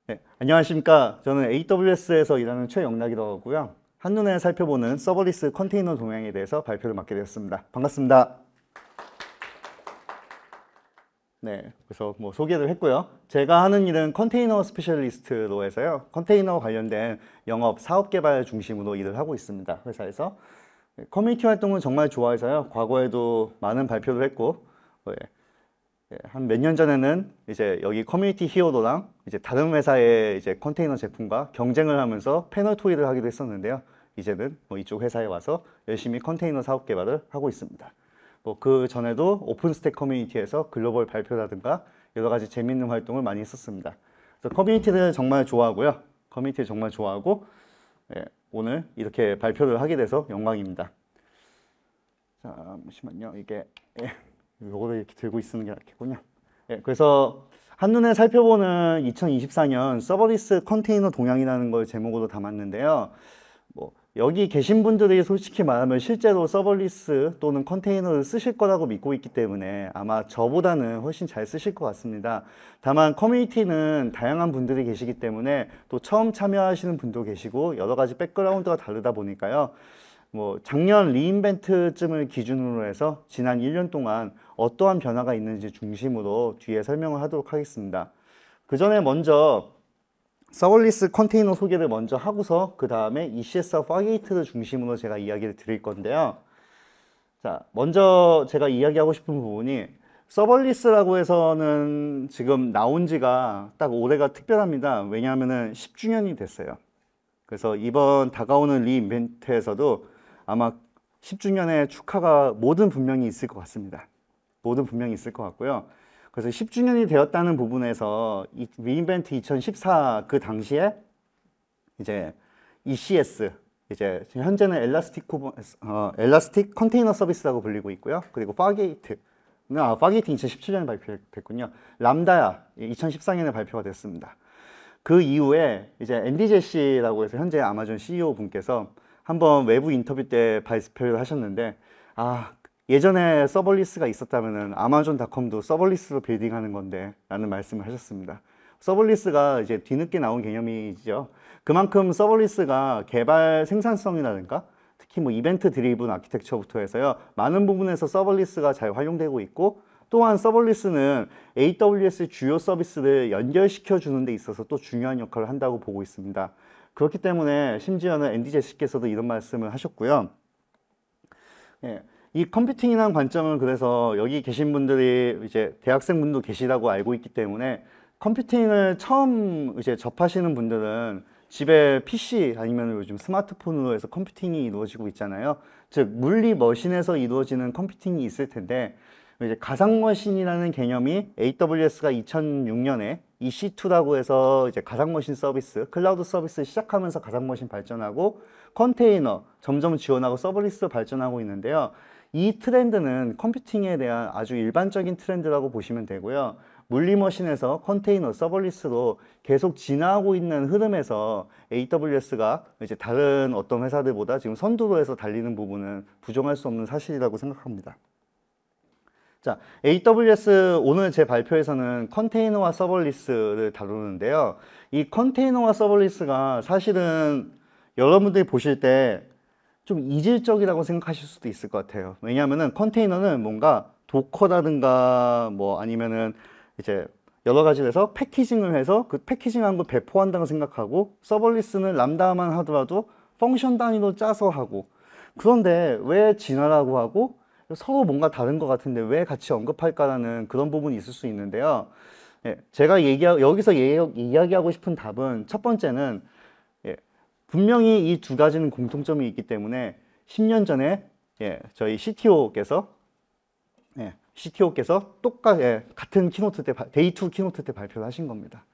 네, 안녕하십니까. 저는 AWS에서 일하는 최영락이라고 하고요. 한눈에 살펴보는 서버리스 컨테이너 동향에 대해서 발표를 맡게 되었습니다. 반갑습니다. 네, 그래서 소개를 했고요. 제가 하는 일은 컨테이너 스페셜리스트로 해서요. 컨테이너 관련된 영업, 사업 개발 중심으로 일을 하고 있습니다. 회사에서. 커뮤니티 활동은 정말 좋아해서요. 과거에도 많은 발표를 했고, 한 몇 년 전에는 이제 여기 커뮤니티 히어로랑 이제 다른 회사의 이제 컨테이너 제품과 경쟁을 하면서 패널 토의를 하기도 했었는데요. 이제는 이쪽 회사에 와서 열심히 컨테이너 사업 개발을 하고 있습니다. 그 전에도 오픈스택 커뮤니티에서 글로벌 발표라든가 여러 가지 재밌는 활동을 많이 했었습니다. 그래서 커뮤니티를 정말 좋아하고요. 커뮤니티를 정말 좋아하고 오늘 이렇게 발표를 하게 돼서 영광입니다. 자, 잠시만요. 이게 요거를 이렇게 들고 있는 게 낫겠군요. 그래서 한눈에 살펴보는 2024년 서버리스 컨테이너 동향이라는 걸 제목으로 담았는데요. 여기 계신 분들이 솔직히 말하면 실제로 서버리스 또는 컨테이너를 쓰실 거라고 믿고 있기 때문에 아마 저보다는 훨씬 잘 쓰실 것 같습니다. 다만 커뮤니티는 다양한 분들이 계시기 때문에 또 처음 참여하시는 분도 계시고 여러 가지 백그라운드가 다르다 보니까요. 작년 리인벤트쯤을 기준으로 해서 지난 1년 동안 어떠한 변화가 있는지 중심으로 뒤에 설명을 하도록 하겠습니다. 그 전에 먼저 서버리스 컨테이너 소개를 먼저 하고서 그 다음에 ECS와 파게이트를 중심으로 제가 이야기를 드릴 건데요. 자, 먼저 제가 이야기하고 싶은 부분이 서버리스라고 해서는 지금 나온 지가 딱 올해가 특별합니다. 왜냐하면 10주년이 됐어요. 그래서 이번 다가오는 리인벤트에서도 아마 10주년의 축하가 분명히 있을 것 같습니다. 분명히 있을 것 같고요. 그래서 10주년이 되었다는 부분에서 이 리인벤트 2014 그 당시에 이제 ECS 이제 현재는 엘라스틱 컨테이너 서비스라고 불리고 있고요. 그리고 파게이트 파게이트 2017년에 발표됐군요. 람다야 2014년에 발표가 됐습니다. 그 이후에 이제 앤디 제시라고 해서 현재 아마존 CEO 분께서 한번 외부 인터뷰 때 발표를 하셨는데 예전에 서버리스가 있었다면은 아마존닷컴도 서버리스로 빌딩하는 건데 라는 말씀을 하셨습니다. 서버리스가 이제 뒤늦게 나온 개념이죠. 그만큼 서버리스가 개발 생산성이라든가 특히 이벤트 드리븐 아키텍처부터 해서요. 많은 부분에서 서버리스가 잘 활용되고 있고 또한 서버리스는 AWS 주요 서비스를 연결시켜 주는 데 있어서 또 중요한 역할을 한다고 보고 있습니다. 그렇기 때문에 심지어는 앤디 제시께서도 이런 말씀을 하셨고요. 이 컴퓨팅이라는 관점은 그래서 여기 계신 분들이 이제 대학생분도 계시다고 알고 있기 때문에 컴퓨팅을 처음 이제 접하시는 분들은 집에 PC 아니면 요즘 스마트폰으로 해서 컴퓨팅이 이루어지고 있잖아요. 즉 물리 머신에서 이루어지는 컴퓨팅이 있을 텐데 이제 가상머신이라는 개념이 AWS가 2006년에 EC2라고 해서 이제 가상머신 서비스, 클라우드 서비스 시작하면서 가상머신 발전하고 컨테이너 점점 지원하고 서버리스 발전하고 있는데요. 이 트렌드는 컴퓨팅에 대한 아주 일반적인 트렌드라고 보시면 되고요. 물리머신에서 컨테이너, 서버리스로 계속 진화하고 있는 흐름에서 AWS가 이제 다른 어떤 회사들보다 지금 선두로해서 달리는 부분은 부정할 수 없는 사실이라고 생각합니다. 자, AWS 오늘 제 발표에서는 컨테이너와 서버리스를 다루는데요. 이 컨테이너와 서버리스가 사실은 여러분들이 보실 때 좀 이질적이라고 생각하실 수도 있을 것 같아요. 왜냐하면은 컨테이너는 뭔가 도커라든가 아니면은 이제 여러 가지에서 패키징을 해서 그 패키징한 걸 배포한다고 생각하고 서버리스는 람다만 하더라도 펑션 단위로 짜서 하고 그런데 왜 진화라고 하고 서로 뭔가 다른 것 같은데 왜 같이 언급할까라는 그런 부분이 있을 수 있는데요. 제가 여기서 이야기하고 싶은 답은 첫 번째는 분명히 이 두 가지는 공통점이 있기 때문에 10년 전에 저희 CTO께서 같은 키노트 때 데이 2 키노트 때 발표를 하신 겁니다.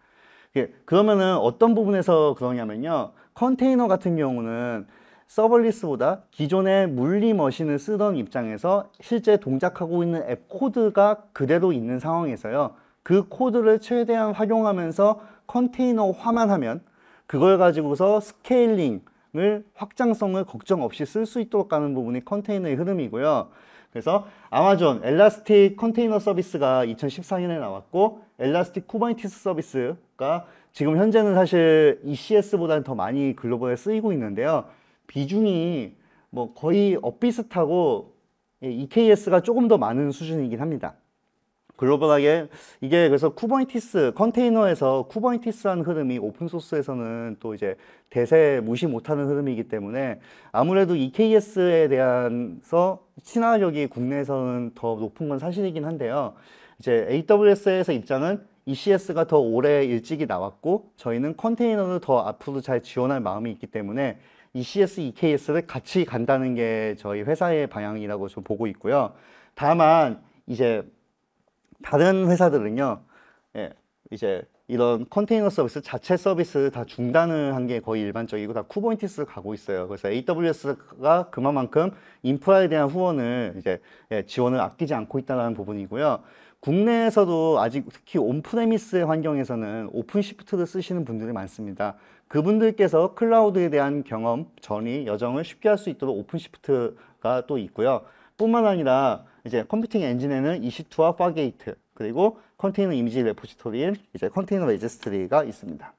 그러면은 어떤 부분에서 그러냐면요. 컨테이너 같은 경우는 서버리스보다 기존의 물리 머신을 쓰던 입장에서 실제 동작하고 있는 앱 코드가 그대로 있는 상황에서요. 그 코드를 최대한 활용하면서 컨테이너화만 하면 그걸 가지고서 스케일링을 확장성을 걱정 없이 쓸 수 있도록 가는 부분이 컨테이너의 흐름이고요. 그래서 아마존 엘라스틱 컨테이너 서비스가 2014년에 나왔고 엘라스틱 쿠버네티스 서비스가 지금 현재는 사실 ECS보다는 더 많이 글로벌에 쓰이고 있는데요. 비중이 뭐 거의 엇비슷하고 EKS가 조금 더 많은 수준이긴 합니다. 글로벌하게 이게 그래서 쿠버네티스 컨테이너에서 쿠버네티스한 흐름이 오픈소스에서는 또 이제 대세 무시 못하는 흐름이기 때문에 아무래도 EKS에 대한서 친화력이 국내에서는 더 높은 건 사실이긴 한데요. 이제 AWS에서 입장은 ECS가 더 오래 일찍이 나왔고 저희는 컨테이너를 더 앞으로 잘 지원할 마음이 있기 때문에 ECS, EKS를 같이 간다는 게 저희 회사의 방향이라고 좀 보고 있고요. 다만 이제 다른 회사들은요, 이제 이런 컨테이너 서비스, 자체 서비스 다 중단을 한 게 거의 일반적이고 다 쿠버네티스를 가고 있어요. 그래서 AWS가 그만큼 인프라에 대한 후원을 이제 지원을 아끼지 않고 있다는 부분이고요. 국내에서도 아직 특히 온프레미스의 환경에서는 오픈시프트를 쓰시는 분들이 많습니다. 그분들께서 클라우드에 대한 경험, 전이, 여정을 쉽게 할 수 있도록 오픈시프트가 또 있고요. 뿐만 아니라 이제 컴퓨팅 엔진에는 EC2와 파게이트 그리고 컨테이너 이미지 레포지토리인 이제 컨테이너 레지스트리가 있습니다.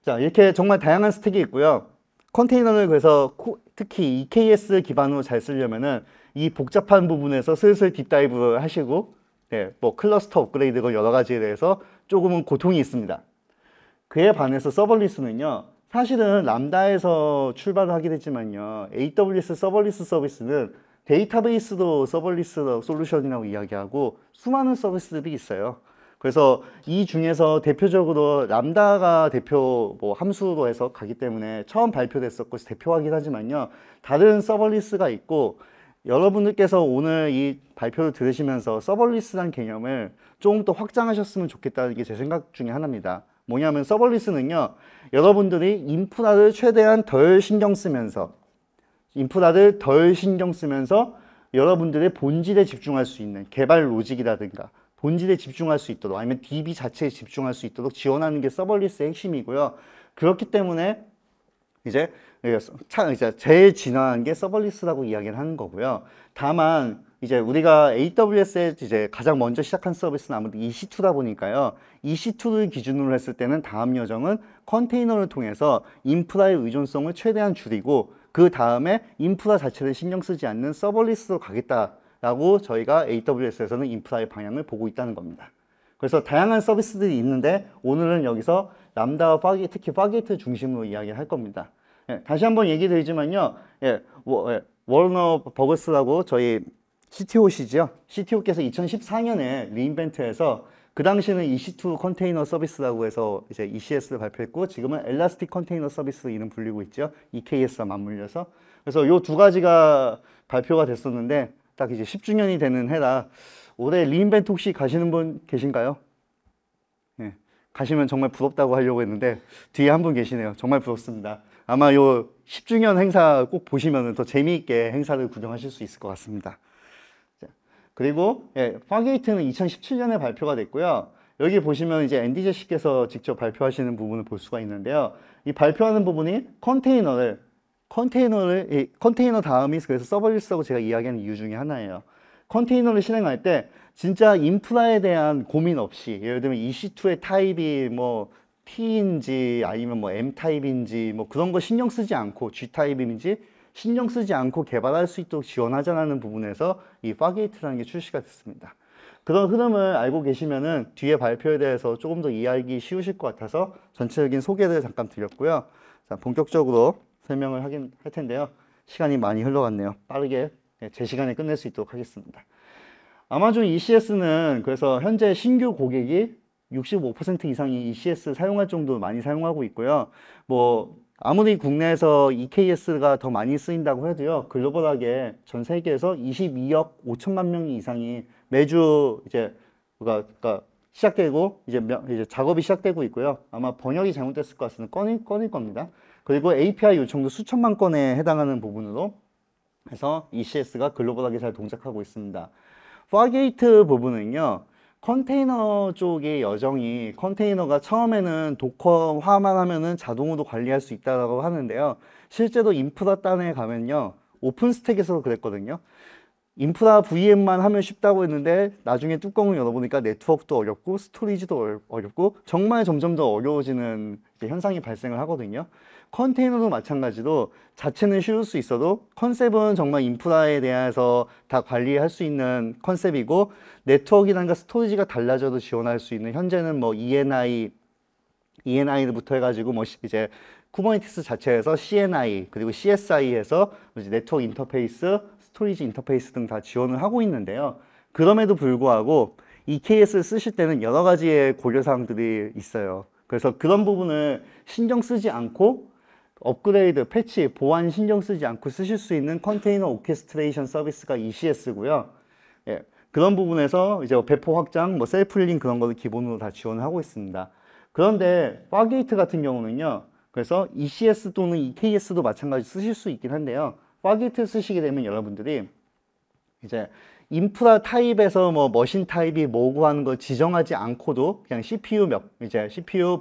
자, 이렇게 정말 다양한 스택이 있고요. 컨테이너를 그래서 특히 EKS 기반으로 잘 쓰려면은 이 복잡한 부분에서 슬슬 딥다이브를 하시고 뭐 클러스터 업그레이드가 여러 가지에 대해서 조금은 고통이 있습니다. 그에 반해서 서벌리스는요. 사실은 람다에서 출발을 하게 됐지만요. AWS 서벌리스 서비스는 데이터베이스도 서벌리스 솔루션이라고 이야기하고 수많은 서비스들이 있어요. 그래서 이 중에서 대표적으로 람다가 대표 뭐 함수로 해서 가기 때문에 처음 발표됐었고 대표하긴 하지만요. 다른 서벌리스가 있고 여러분들께서 오늘 이 발표를 들으시면서 서벌리스란 개념을 조금 더 확장하셨으면 좋겠다는 게 제 생각 중에 하나입니다. 뭐냐면 서벌리스는요. 여러분들이 인프라를 최대한 덜 신경 쓰면서 여러분들의 본질에 집중할 수 있는 개발 로직이라든가 본질에 집중할 수 있도록 아니면 DB 자체에 집중할 수 있도록 지원하는 게 서벌리스의 핵심이고요. 그렇기 때문에 이제 제일 진화한 게 서벌리스라고 이야기를 하는 거고요. 다만 이제 우리가 AWS에 이제 가장 먼저 시작한 서비스는 아무래도 EC2다 보니까요. EC2를 기준으로 했을 때는 다음 여정은 컨테이너를 통해서 인프라의 의존성을 최대한 줄이고 그 다음에 인프라 자체를 신경 쓰지 않는 서벌리스로 가겠다라고 저희가 AWS에서는 인프라의 방향을 보고 있다는 겁니다. 그래서 다양한 서비스들이 있는데 오늘은 여기서 람다와 특히 파게이트 중심으로 이야기를 할 겁니다. 다시 한번 얘기 드리지만요. 워너 버거스라고 저희 CTO시죠. CTO께서 2014년에 리인벤트해서 그 당시에는 EC2 컨테이너 서비스라고 해서 이제 ECS를 발표했고 지금은 엘라스틱 컨테이너 서비스 이름 불리고 있죠. EKS와 맞물려서. 그래서 요 두 가지가 발표가 됐었는데 딱 이제 10주년이 되는 해라. 올해 리인벤트 혹시 가시는 분 계신가요? 네. 가시면 정말 부럽다고 하려고 했는데 뒤에 한 분 계시네요. 정말 부럽습니다. 아마 요 10주년 행사 꼭 보시면 더 재미있게 행사를 구경하실 수 있을 것 같습니다. 그리고 파게이트는 2017년에 발표가 됐고요. 여기 보시면 이제 앤디 제시께서 직접 발표하시는 부분을 볼 수가 있는데요. 이 발표하는 부분이 컨테이너 다음이 그래서 서벌리스라고 제가 이야기하는 이유 중에 하나예요. 컨테이너를 실행할 때 진짜 인프라에 대한 고민 없이 예를 들면 EC2의 타입이 뭐 T인지 아니면 뭐 M 타입인지 뭐 그런 거 신경 쓰지 않고 G 타입인지 신경 쓰지 않고 개발할 수 있도록 지원하자는 부분에서 이 파게이트라는 게 출시가 됐습니다. 그런 흐름을 알고 계시면은 뒤에 발표에 대해서 조금 더 이해하기 쉬우실 것 같아서 전체적인 소개를 잠깐 드렸고요. 자, 본격적으로 설명을 할 텐데요. 시간이 많이 흘러갔네요. 빠르게 제 시간에 끝낼 수 있도록 하겠습니다. 아마존 ECS는 그래서 현재 신규 고객이 65% 이상이 ECS 사용할 정도로 많이 사용하고 있고요. 뭐 아무리 국내에서 EKS가 더 많이 쓰인다고 해도요. 글로벌하게 전 세계에서 22억 5천만 명 이상이 매주 이제 그러니까 시작되고 이제 작업이 시작되고 있고요. 아마 번역이 잘못됐을 것 같습니다. 건일 겁니다. 그리고 API 요청도 수천만 건에 해당하는 부분으로 해서 ECS가 글로벌하게 잘 동작하고 있습니다. 파게이트 부분은요. 컨테이너 쪽의 여정이 컨테이너가 처음에는 도커화만 하면은 자동으로 관리할 수 있다고 하는데요. 실제로 인프라 단에 가면요. 오픈스택에서도 그랬거든요. 인프라 VM만 하면 쉽다고 했는데 나중에 뚜껑을 열어보니까 네트워크도 어렵고 스토리지도 어렵고 정말 점점 더 어려워지는 현상이 발생을 하거든요. 컨테이너도 마찬가지로 자체는 쉬울 수 있어도 컨셉은 정말 인프라에 대해서 다 관리할 수 있는 컨셉이고 네트워크라든가 스토리지가 달라져도 지원할 수 있는 현재는 뭐 ENI부터 해가지고 뭐 이제 쿠버네티스 자체에서 CNI 그리고 CSI에서 이제 네트워크 인터페이스, 스토리지 인터페이스 등 다 지원을 하고 있는데요. 그럼에도 불구하고 EKS를 쓰실 때는 여러 가지의 고려사항들이 있어요. 그래서 그런 부분을 신경 쓰지 않고 업그레이드, 패치, 보안 신경 쓰지 않고 쓰실 수 있는 컨테이너 오케스트레이션 서비스가 ECS고요. 예, 그런 부분에서 이제 배포 확장, 뭐 셀프 힐링 그런 거를 기본으로 다 지원을 하고 있습니다. 그런데 파게이트 같은 경우는요. 그래서 ECS 또는 EKS도 마찬가지 쓰실 수 있긴 한데요. 파게이트 쓰시게 되면 여러분들이 이제 인프라 타입에서 뭐 머신 타입이 뭐고 하는 걸 지정하지 않고도 그냥 CPU,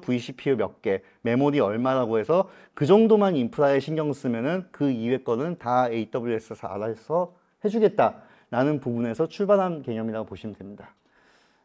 vCPU 몇 개, 메모리 얼마라고 해서 그 정도만 인프라에 신경 쓰면은 그 이외 거는 다 AWS에서 알아서 해주겠다라는 부분에서 출발한 개념이라고 보시면 됩니다.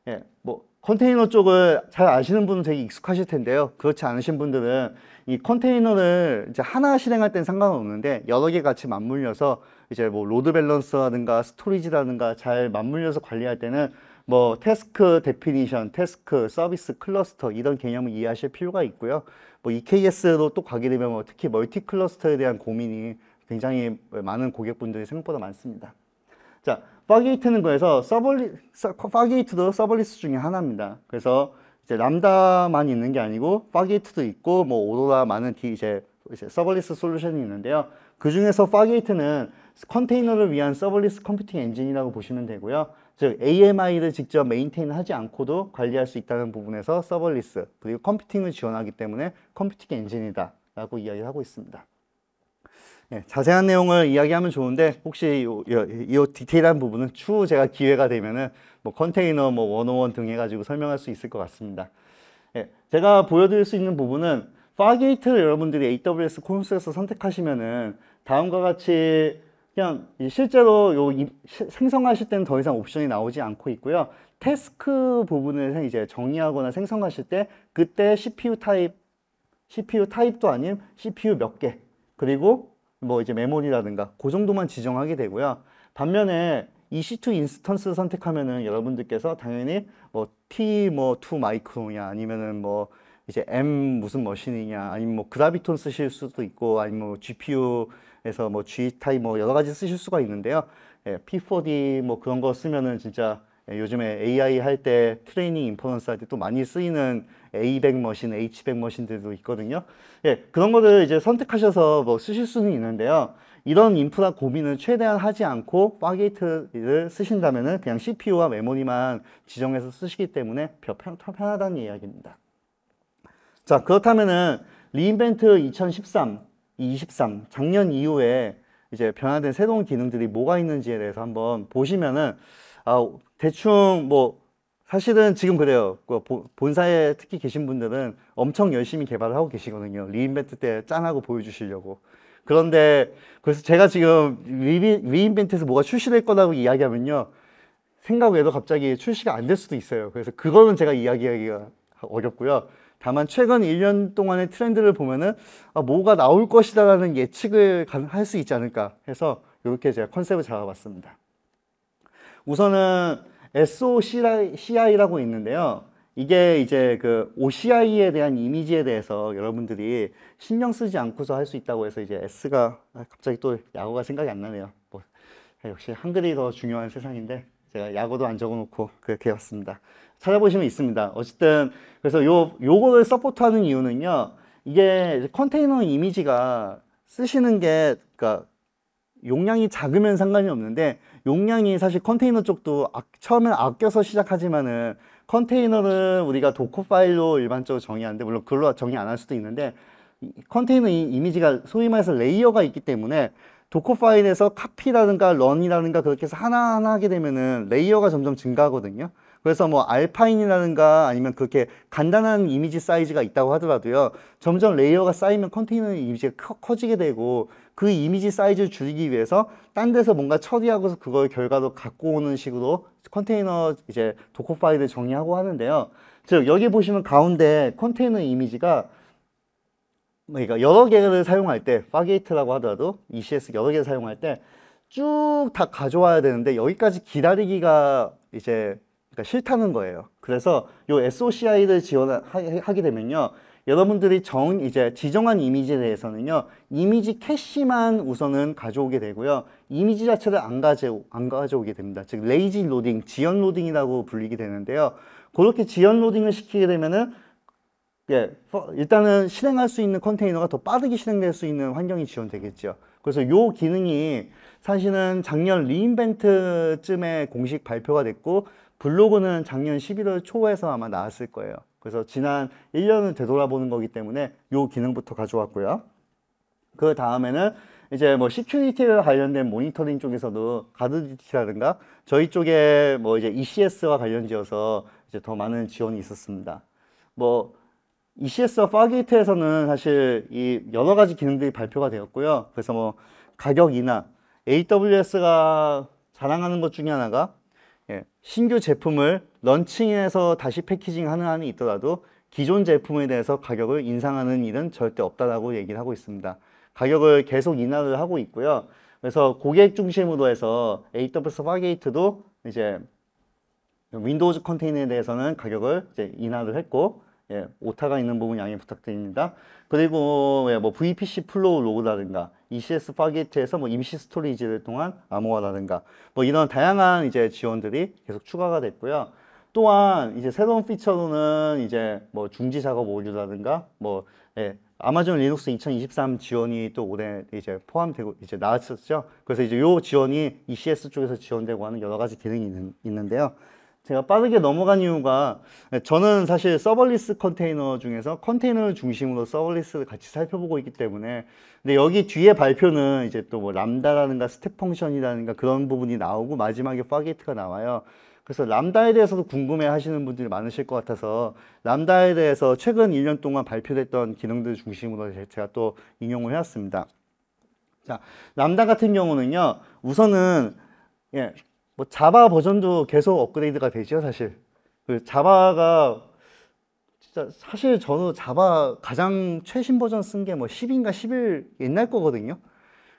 예, 뭐 컨테이너 쪽을 잘 아시는 분은 되게 익숙하실 텐데요. 그렇지 않으신 분들은 이 컨테이너를 이제 하나 실행할 땐 상관은 없는데 여러 개 같이 맞물려서 이제 뭐 로드 밸런스라든가 스토리지라든가 잘 맞물려서 관리할 때는 뭐 태스크 데피니션, 태스크, 서비스, 클러스터 이런 개념을 이해하실 필요가 있고요. 뭐 EKS로 또 가게 되면 뭐 특히 멀티 클러스터에 대한 고민이 굉장히 많은 고객분들이 생각보다 많습니다. 자, 파게이트는 그래서 파게이트도 서버리스 중에 하나입니다. 그래서 이제 람다만 있는 게 아니고 파게이트도 있고 뭐 오로라 많은 이제 서버리스 솔루션이 있는데요. 그 중에서 파게이트는 컨테이너를 위한 서버리스 컴퓨팅 엔진이라고 보시면 되고요. 즉 AMI를 직접 메인테인 하지 않고도 관리할 수 있다는 부분에서 서버리스 그리고 컴퓨팅을 지원하기 때문에 컴퓨팅 엔진이다 라고 이야기하고 있습니다. 예, 자세한 내용을 이야기하면 좋은데 혹시 이 디테일한 부분은 추후 제가 기회가 되면은 뭐 컨테이너 뭐 101 등 해가지고 설명할 수 있을 것 같습니다. 예, 제가 보여드릴 수 있는 부분은 파게이트를 여러분들이 AWS 콘솔에서 선택하시면은 다음과 같이 그냥 실제로 생성하실 때는 더 이상 옵션이 나오지 않고 있고요. 태스크 부분을 이제 정의하거나 생성하실 때 그때 CPU 타입도 아닌 CPU 몇 개, 그리고 뭐 이제 메모리라든가 그 정도만 지정하게 되고요. 반면에 EC2 인스턴스 선택하면은 여러분들께서 당연히 뭐 T 뭐 2 마이크로냐 아니면은 뭐 이제 M 무슨 머신이냐 아니면 뭐 그라비톤 쓰실 수도 있고 아니면 뭐 GPU에서 뭐 G 타입 뭐 여러 가지 쓰실 수가 있는데요. 예, P4D 뭐 그런 거 쓰면은 진짜 요즘에 AI 할 때 트레이닝 인퍼런스 할 때 또 많이 쓰이는 A100 머신, H100 머신들도 있거든요. 예, 그런 거를 이제 선택하셔서 뭐 쓰실 수는 있는데요. 이런 인프라 고민을 최대한 하지 않고 파게이트를 쓰신다면은 그냥 CPU와 메모리만 지정해서 쓰시기 때문에 편하다는 이야기입니다. 자, 그렇다면은 리인벤트 2013, 23 작년 이후에 이제 변화된 새로운 기능들이 뭐가 있는지에 대해서 한번 보시면은 대충 뭐 사실은 지금 그래요. 본사에 특히 계신 분들은 엄청 열심히 개발을 하고 계시거든요. 리인벤트 때 짠하고 보여주시려고. 그런데 그래서 제가 지금 리인벤트에서 뭐가 출시될 거라고 이야기하면요. 생각 외로 갑자기 출시가 안 될 수도 있어요. 그래서 그거는 제가 이야기하기가 어렵고요. 다만 최근 1년 동안의 트렌드를 보면은 뭐가 나올 것이다라는 예측을 할 수 있지 않을까 해서 이렇게 제가 컨셉을 잡아봤습니다. 우선은 SOCI라고 있는데요. 이게 이제 그 OCI에 대한 이미지에 대해서 여러분들이 신경 쓰지 않고서 할 수 있다고 해서 이제 S가 갑자기 또 야구가 생각이 안 나네요. 뭐 역시 한글이 더 중요한 세상인데 제가 야구도 안 적어놓고 그렇게 해봤습니다. 찾아보시면 있습니다. 어쨌든 그래서 요거를 서포트하는 이유는요. 이게 컨테이너 이미지가 쓰시는 게 그러니까 용량이 작으면 상관이 없는데 용량이 사실 컨테이너 쪽도 처음엔 아껴서 시작하지만은 컨테이너는 우리가 도커 파일로 일반적으로 정의하는데 물론 그걸로 정의 안 할 수도 있는데 컨테이너 이미지가 소위 말해서 레이어가 있기 때문에 도커 파일에서 카피라든가 런이라든가 그렇게 해서 하나하나 하게 되면은 레이어가 점점 증가하거든요. 그래서 뭐 알파인이라든가 아니면 그렇게 간단한 이미지 사이즈가 있다고 하더라도요. 점점 레이어가 쌓이면 컨테이너 이미지가 커지게 되고 그 이미지 사이즈를 줄이기 위해서 딴 데서 뭔가 처리하고서 그걸 결과로 갖고 오는 식으로 컨테이너 이제 도커 파일을 정리하고 하는데요. 즉 여기 보시면 가운데 컨테이너 이미지가 그러니까 여러 개를 사용할 때 파게이트라고 하더라도 ECS 여러 개를 사용할 때 쭉 다 가져와야 되는데 여기까지 기다리기가 이제 그러니까 싫다는 거예요. 그래서 요 SOCI를 지원하게 되면요. 여러분들이 이제 지정한 이미지에 대해서는요. 이미지 캐시만 우선은 가져오게 되고요. 이미지 자체를 안 가져오게 됩니다. 즉 레이지 로딩, 지연 로딩이라고 불리게 되는데요. 그렇게 지연 로딩을 시키게 되면은 일단은 실행할 수 있는 컨테이너가 더 빠르게 실행될 수 있는 환경이 지원되겠죠. 그래서 이 기능이 사실은 작년 리인벤트쯤에 공식 발표가 됐고 블로그는 작년 11월 초에서 아마 나왔을 거예요. 그래서 지난 1년을 되돌아보는 거기 때문에 이 기능부터 가져왔고요. 그 다음에는 이제 뭐 시큐리티와 관련된 모니터링 쪽에서도 가드듀티라든가 저희 쪽에 뭐 이제 ECS와 관련지어서 이제 더 많은 지원이 있었습니다. 뭐 ECS와 파게이트에서는 사실 이 여러 가지 기능들이 발표가 되었고요. 그래서 뭐 가격 인하, AWS가 자랑하는 것 중에 하나가 신규 제품을 런칭해서 다시 패키징하는 한이 있더라도 기존 제품에 대해서 가격을 인상하는 일은 절대 없다라고 얘기를 하고 있습니다. 가격을 계속 인하를 하고 있고요. 그래서 고객 중심으로 해서 AWS 파게이트도 이제 윈도우즈 컨테이너에 대해서는 가격을 이제 인하를 했고 오타가 있는 부분 양해 부탁드립니다. 그리고 뭐 VPC 플로우 로그라든가 ECS 파게이트에서 뭐 임시 스토리지를 통한 암호화라든가 뭐 이런 다양한 이제 지원들이 계속 추가가 됐고요. 또한 이제 새로운 피처로는 이제 뭐 중지 작업 오류라든가 뭐 아마존 리눅스 2023 지원이 또 올해 이제 포함되고 이제 나왔었죠. 그래서 이제 요 지원이 ECS 쪽에서 지원되고 하는 여러 가지 기능이 있는데요. 제가 빠르게 넘어간 이유가 저는 사실 서버리스 컨테이너 중에서 컨테이너를 중심으로 서버리스를 같이 살펴보고 있기 때문에 근데 여기 뒤에 발표는 이제 또 뭐 람다라든가 스텝 펑션이라든가 그런 부분이 나오고 마지막에 파게이트가 나와요. 그래서 람다에 대해서도 궁금해 하시는 분들이 많으실 것 같아서 람다에 대해서 최근 1년 동안 발표됐던 기능들 중심으로 제가 또 인용을 해왔습니다. 자, 람다 같은 경우는요, 우선은 뭐 자바 버전도 계속 업그레이드가 되죠, 사실. 그 자바가 진짜 사실 저는 자바 가장 최신 버전 쓴 게 뭐 10인가 11 옛날 거거든요.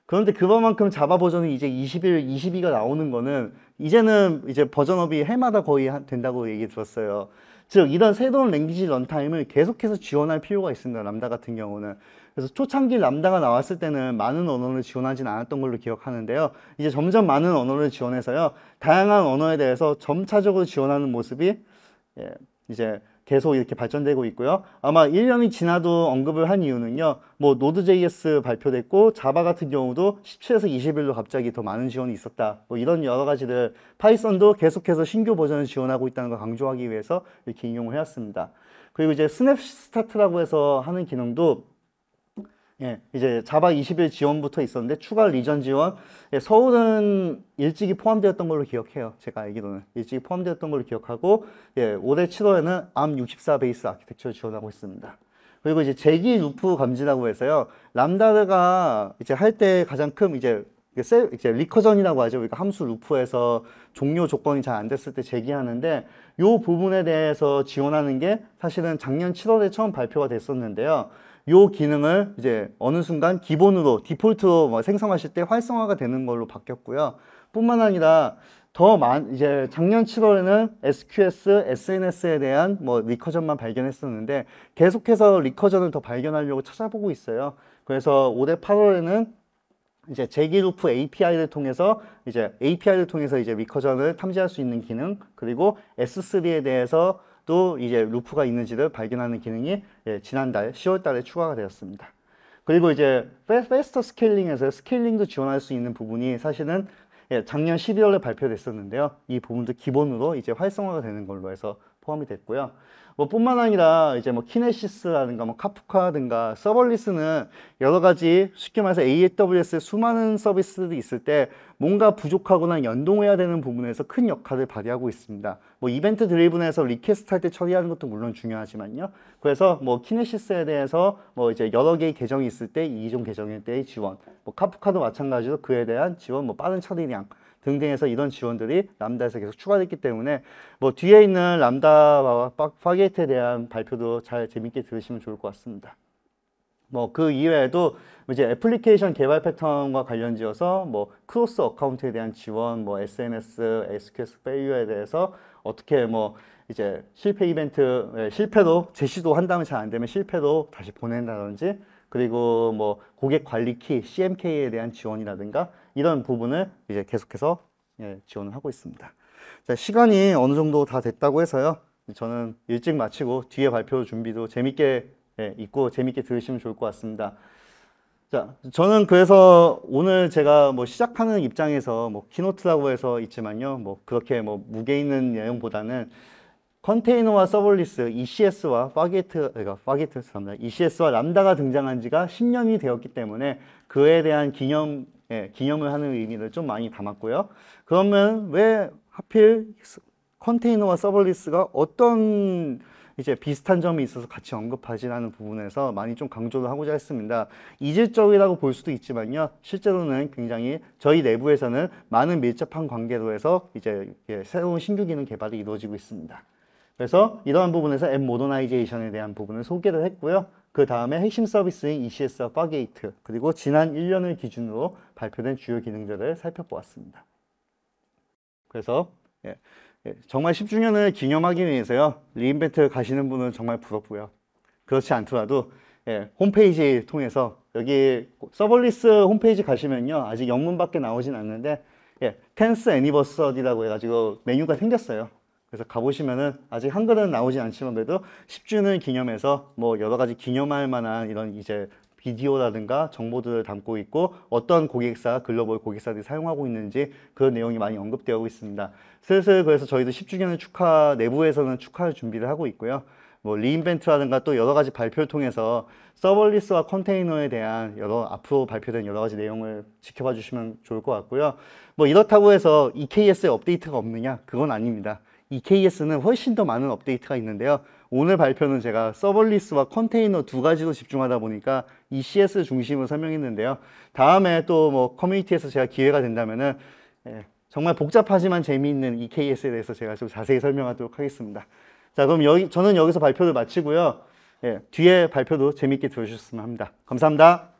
그런데 그만큼 자바 버전이 이제 21, 22가 나오는 거는 이제는 이제 버전업이 해마다 거의 된다고 얘기 들었어요. 즉 이런 새로운 랭귀지 런타임을 계속해서 지원할 필요가 있습니다. 람다 같은 경우는. 그래서 초창기 람다가 나왔을 때는 많은 언어를 지원하진 않았던 걸로 기억하는데요. 이제 점점 많은 언어를 지원해서요. 다양한 언어에 대해서 점차적으로 지원하는 모습이 이제 계속 이렇게 발전되고 있고요. 아마 1년이 지나도 언급을 한 이유는요. 뭐 Node.js 발표됐고 자바 같은 경우도 17에서 21로 갑자기 더 많은 지원이 있었다. 뭐 이런 여러 가지들 파이썬도 계속해서 신규 버전을 지원하고 있다는 걸 강조하기 위해서 이렇게 인용을 해왔습니다. 그리고 이제 스냅스타트라고 해서 하는 기능도 이제 자바 21 지원부터 있었는데 추가 리전 지원 서울은 일찍이 포함되었던 걸로 기억해요. 제가 알기로는 일찍이 포함되었던 걸로 기억하고 올해 7월에는 ARM64 베이스 아키텍처를 지원하고 있습니다. 그리고 이제 재기 루프 감지라고 해서요. 람다가 이제 할 때 가장 큰 이제 리커전이라고 하죠. 그러니까 함수 루프에서 종료 조건이 잘 안 됐을 때 재기하는데 이 부분에 대해서 지원하는 게 사실은 작년 7월에 처음 발표가 됐었는데요. 요 기능을 이제 어느 순간 기본으로 디폴트로 뭐 생성하실 때 활성화가 되는 걸로 바뀌었고요. 뿐만 아니라 이제 작년 7월에는 SQS, SNS에 대한 뭐 리커전만 발견했었는데 계속해서 리커전을 더 발견하려고 찾아보고 있어요. 그래서 올해 8월에는 이제 재기루프 API를 통해서 이제 리커전을 탐지할 수 있는 기능, 그리고 S3에 대해서 또 이제 루프가 있는지를 발견하는 기능이 지난달 10월 달에 추가가 되었습니다. 그리고 이제 페스터 스케일링에서 스케일링도 지원할 수 있는 부분이 사실은 작년 12월에 발표됐었는데요. 이 부분도 기본으로 이제 활성화가 되는 걸로 해서 포함이 됐고요. 뭐 뿐만 아니라 이제 뭐 키네시스라든가 뭐 카프카라든가 서벌리스는 여러 가지 쉽게 말해서 AWS의 수많은 서비스들이 있을 때 뭔가 부족하거나 연동해야 되는 부분에서 큰 역할을 발휘하고 있습니다. 뭐 이벤트 드리븐에서 리퀘스트 할 때 처리하는 것도 물론 중요하지만요. 그래서 뭐 키네시스에 대해서 뭐 이제 여러 개의 계정이 있을 때 이종 계정일 때의 지원, 뭐 카프카도 마찬가지로 그에 대한 지원, 뭐 빠른 처리량 등등해서 이런 지원들이 람다에서 계속 추가됐기 때문에 뭐 뒤에 있는 람다와 파게이트에 대한 발표도 잘 재밌게 들으시면 좋을 것 같습니다. 뭐 그 이외에도 이제 애플리케이션 개발 패턴과 관련지어서 뭐 크로스 어카운트에 대한 지원, 뭐 SNS, SQS 페일유어에 대해서 어떻게 뭐 이제 실패 이벤트, 실패도 재시도 한다면 잘 안 되면 실패도 다시 보낸다든지 그리고 뭐 고객 관리 키, CMK에 대한 지원이라든가 이런 부분을 이제 계속해서 지원을 하고 있습니다. 자, 시간이 어느 정도 다 됐다고 해서요. 저는 일찍 마치고 뒤에 발표 준비도 재밌게 있고 재밌게 들으시면 좋을 것 같습니다. 자, 저는 그래서 오늘 제가 뭐 시작하는 입장에서 뭐 키노트라고 해서 있지만요. 뭐 그렇게 뭐 무게 있는 내용보다는 컨테이너와 서벌리스, ECS와 ECS와 람다가 등장한 지가 10년이 되었기 때문에 그에 대한 기념을 하는 의미를 좀 많이 담았고요. 그러면 왜 하필 컨테이너와 서벌리스가 어떤 이제 비슷한 점이 있어서 같이 언급하지라는 부분에서 많이 좀 강조를 하고자 했습니다. 이질적이라고 볼 수도 있지만요. 실제로는 굉장히 저희 내부에서는 많은 밀접한 관계로 해서 이제 새로운 신규 기능 개발이 이루어지고 있습니다. 그래서 이러한 부분에서 앱 모더나이제이션에 대한 부분을 소개를 했고요. 그 다음에 핵심 서비스인 ECS와 파게이트 그리고 지난 1년을 기준으로 발표된 주요 기능들을 살펴보았습니다. 그래서 정말 10주년을 기념하기 위해서요. 리인벤트 가시는 분은 정말 부럽고요. 그렇지 않더라도 홈페이지 통해서 여기 서벌리스 홈페이지 가시면요. 아직 영문밖에 나오진 않는데 10th 애니버서리라고 해가지고 메뉴가 생겼어요. 그래서 가보시면은 아직 한글은 나오진 않지만 그래도 10주년 기념해서 뭐 여러 가지 기념할 만한 이런 이제 비디오라든가 정보들을 담고 있고 어떤 고객사, 글로벌 고객사들이 사용하고 있는지 그런 내용이 많이 언급되어 있습니다. 슬슬 그래서 저희도 10주년을 내부에서는 축하할 준비를 하고 있고요. 뭐 리인벤트라든가 또 여러 가지 발표를 통해서 서벌리스와 컨테이너에 대한 앞으로 발표된 여러 가지 내용을 지켜봐 주시면 좋을 것 같고요. 뭐 이렇다고 해서 EKS에 업데이트가 없느냐? 그건 아닙니다. EKS는 훨씬 더 많은 업데이트가 있는데요. 오늘 발표는 제가 서벌리스와 컨테이너 두 가지로 집중하다 보니까 ECS 중심으로 설명했는데요. 다음에 또 뭐 커뮤니티에서 제가 기회가 된다면은 정말 복잡하지만 재미있는 EKS에 대해서 제가 좀 자세히 설명하도록 하겠습니다. 자, 그럼 저는 여기서 발표를 마치고요. 뒤에 발표도 재미있게 들어주셨으면 합니다. 감사합니다.